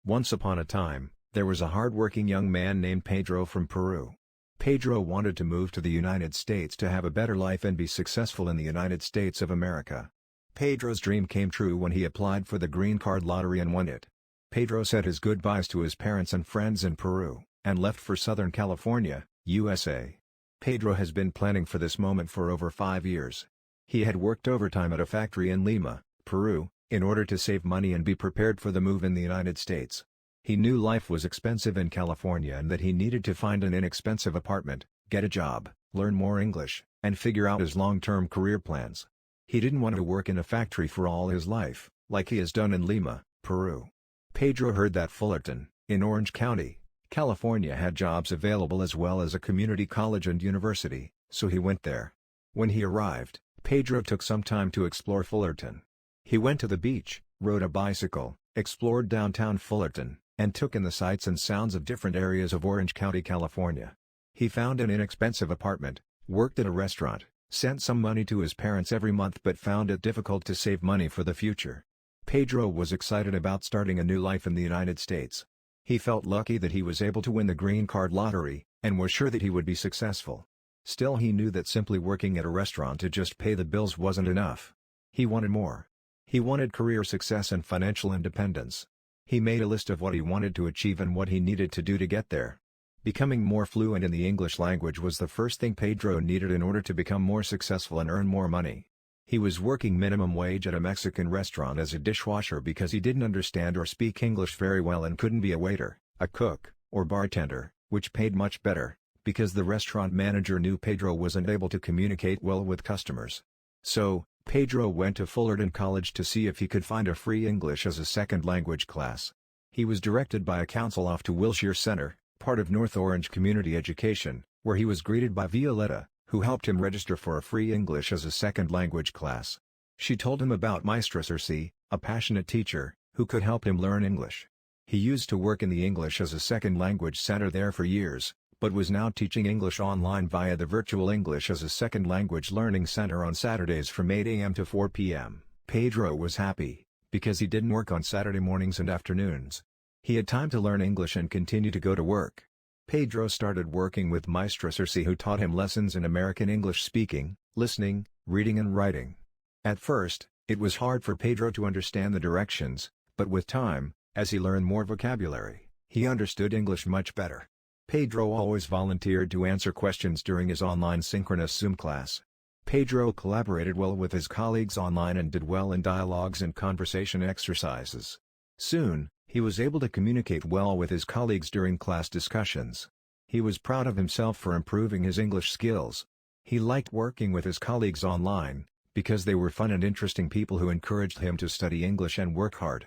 Once upon a time, there was a hard-working young man named Pedro from Peru. Pedro wanted to move to the United States to have a better life and be successful in the United States of America. Pedro's dream came true when he applied for the green card lottery and won it. Pedro said his goodbyes to his parents and friends in Peru, and left for Southern California, USA. Pedro has been planning for this moment for over 5 years. He had worked overtime at a factory in Lima, Peru, in order to save money and be prepared for the move in the United States. He knew life was expensive in California and that he needed to find an inexpensive apartment, get a job, learn more English, and figure out his long-term career plans. He didn't want to work in a factory for all his life, like he has done in Lima, Peru. Pedro heard that Fullerton, in Orange County, California had jobs available as well as a community college and university, so he went there. When he arrived, Pedro took some time to explore Fullerton. He went to the beach, rode a bicycle, explored downtown Fullerton, and took in the sights and sounds of different areas of Orange County, California. He found an inexpensive apartment, worked at a restaurant, sent some money to his parents every month but found it difficult to save money for the future. Pedro was excited about starting a new life in the United States. He felt lucky that he was able to win the green card lottery, and was sure that he would be successful. Still, he knew that simply working at a restaurant to just pay the bills wasn't enough. He wanted more. He wanted career success and financial independence. He made a list of what he wanted to achieve and what he needed to do to get there. Becoming more fluent in the English language was the first thing Pedro needed in order to become more successful and earn more money. He was working minimum wage at a Mexican restaurant as a dishwasher because he didn't understand or speak English very well and couldn't be a waiter, a cook, or bartender, which paid much better, because the restaurant manager knew Pedro wasn't able to communicate well with customers. So, Pedro went to Fullerton College to see if he could find a free English as a second language class. He was directed by a counsel off to Wilshire Center, part of North Orange Community Education, where he was greeted by Violetta, who helped him register for a free English as a second language class. She told him about Maestra Circe, a passionate teacher, who could help him learn English. He used to work in the English as a second language center there for years, but was now teaching English online via the virtual English as a second language learning center on Saturdays from 8 a.m. to 4 p.m. Pedro was happy, because he didn't work on Saturday mornings and afternoons. He had time to learn English and continue to go to work. Pedro started working with Maestra Circe, who taught him lessons in American English speaking, listening, reading and writing. At first, it was hard for Pedro to understand the directions, but with time, as he learned more vocabulary, he understood English much better. Pedro always volunteered to answer questions during his online synchronous Zoom class. Pedro collaborated well with his colleagues online and did well in dialogues and conversation exercises. Soon, he was able to communicate well with his colleagues during class discussions. He was proud of himself for improving his English skills. He liked working with his colleagues online, because they were fun and interesting people who encouraged him to study English and work hard.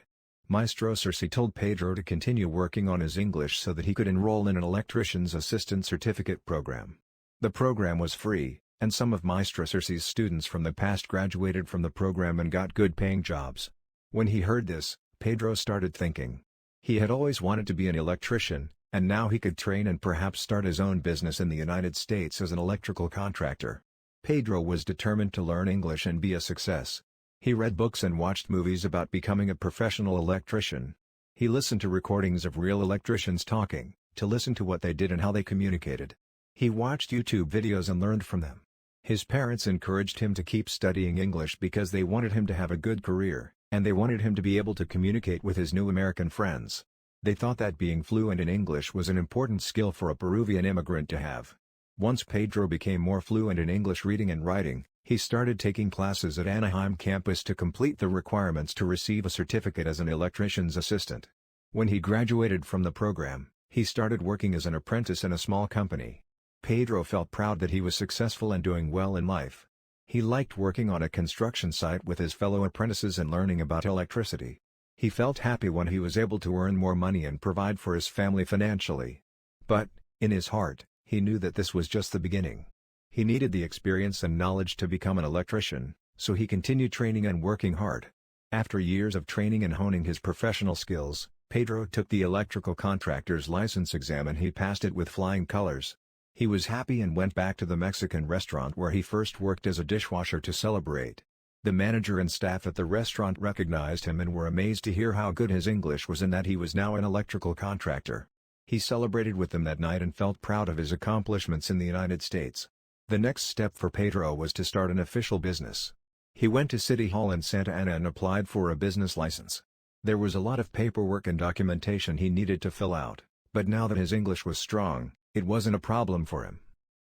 Maestro Circe told Pedro to continue working on his English so that he could enroll in an Electrician's Assistant Certificate program. The program was free, and some of Maestra Circe's students from the past graduated from the program and got good paying jobs. When he heard this, Pedro started thinking. He had always wanted to be an electrician, and now he could train and perhaps start his own business in the United States as an electrical contractor. Pedro was determined to learn English and be a success. He read books and watched movies about becoming a professional electrician. He listened to recordings of real electricians talking, to listen to what they did and how they communicated. He watched YouTube videos and learned from them. His parents encouraged him to keep studying English because they wanted him to have a good career, and they wanted him to be able to communicate with his new American friends. They thought that being fluent in English was an important skill for a Peruvian immigrant to have. Once Pedro became more fluent in English reading and writing, he started taking classes at Anaheim campus to complete the requirements to receive a certificate as an electrician's assistant. When he graduated from the program, he started working as an apprentice in a small company. Pedro felt proud that he was successful and doing well in life. He liked working on a construction site with his fellow apprentices and learning about electricity. He felt happy when he was able to earn more money and provide for his family financially. But, in his heart, he knew that this was just the beginning. He needed the experience and knowledge to become an electrician, so he continued training and working hard. After years of training and honing his professional skills, Pedro took the electrical contractor's license exam and he passed it with flying colors. He was happy and went back to the Mexican restaurant where he first worked as a dishwasher to celebrate. The manager and staff at the restaurant recognized him and were amazed to hear how good his English was and that he was now an electrical contractor. He celebrated with them that night and felt proud of his accomplishments in the United States. The next step for Pedro was to start an official business. He went to City Hall in Santa Ana and applied for a business license. There was a lot of paperwork and documentation he needed to fill out, but now that his English was strong, it wasn't a problem for him.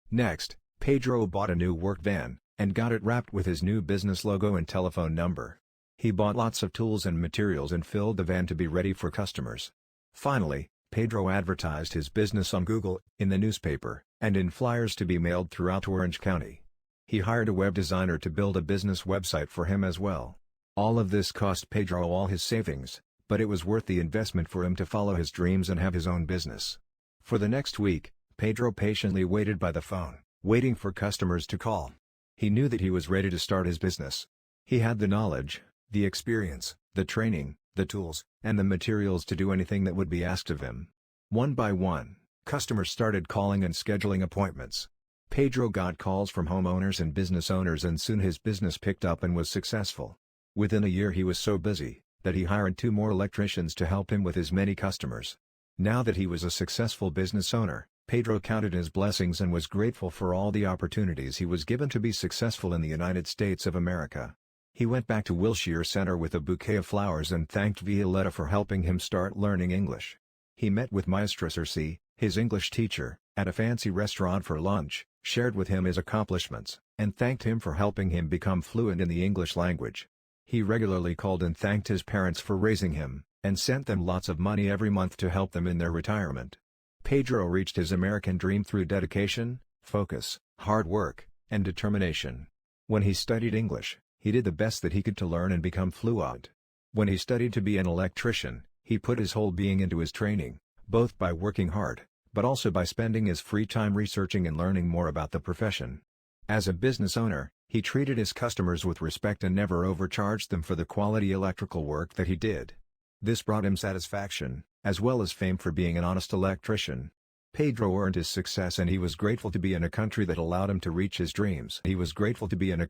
Next, Pedro bought a new work van, and got it wrapped with his new business logo and telephone number. He bought lots of tools and materials and filled the van to be ready for customers. Finally, Pedro advertised his business on Google, in the newspaper, and in flyers to be mailed throughout Orange County. He hired a web designer to build a business website for him as well. All of this cost Pedro all his savings, but it was worth the investment for him to follow his dreams and have his own business. For the next week, Pedro patiently waited by the phone, waiting for customers to call. He knew that he was ready to start his business. He had the knowledge, the experience, the training, the tools, and the materials to do anything that would be asked of him. One by one, customers started calling and scheduling appointments. Pedro got calls from homeowners and business owners, and soon his business picked up and was successful. Within a year he was so busy, that he hired 2 more electricians to help him with his many customers. Now that he was a successful business owner, Pedro counted his blessings and was grateful for all the opportunities he was given to be successful in the United States of America. He went back to Wilshire Center with a bouquet of flowers and thanked Violetta for helping him start learning English. He met with Maestra Circe, his English teacher, at a fancy restaurant for lunch, shared with him his accomplishments, and thanked him for helping him become fluent in the English language. He regularly called and thanked his parents for raising him, and sent them lots of money every month to help them in their retirement. Pedro reached his American dream through dedication, focus, hard work, and determination. When he studied English, he did the best that he could to learn and become fluent. When he studied to be an electrician, he put his whole being into his training, both by working hard, but also by spending his free time researching and learning more about the profession. As a business owner, he treated his customers with respect and never overcharged them for the quality electrical work that he did. This brought him satisfaction, as well as fame for being an honest electrician. Pedro earned his success, and he was grateful to be in a country that allowed him to reach his dreams. He was grateful to be in a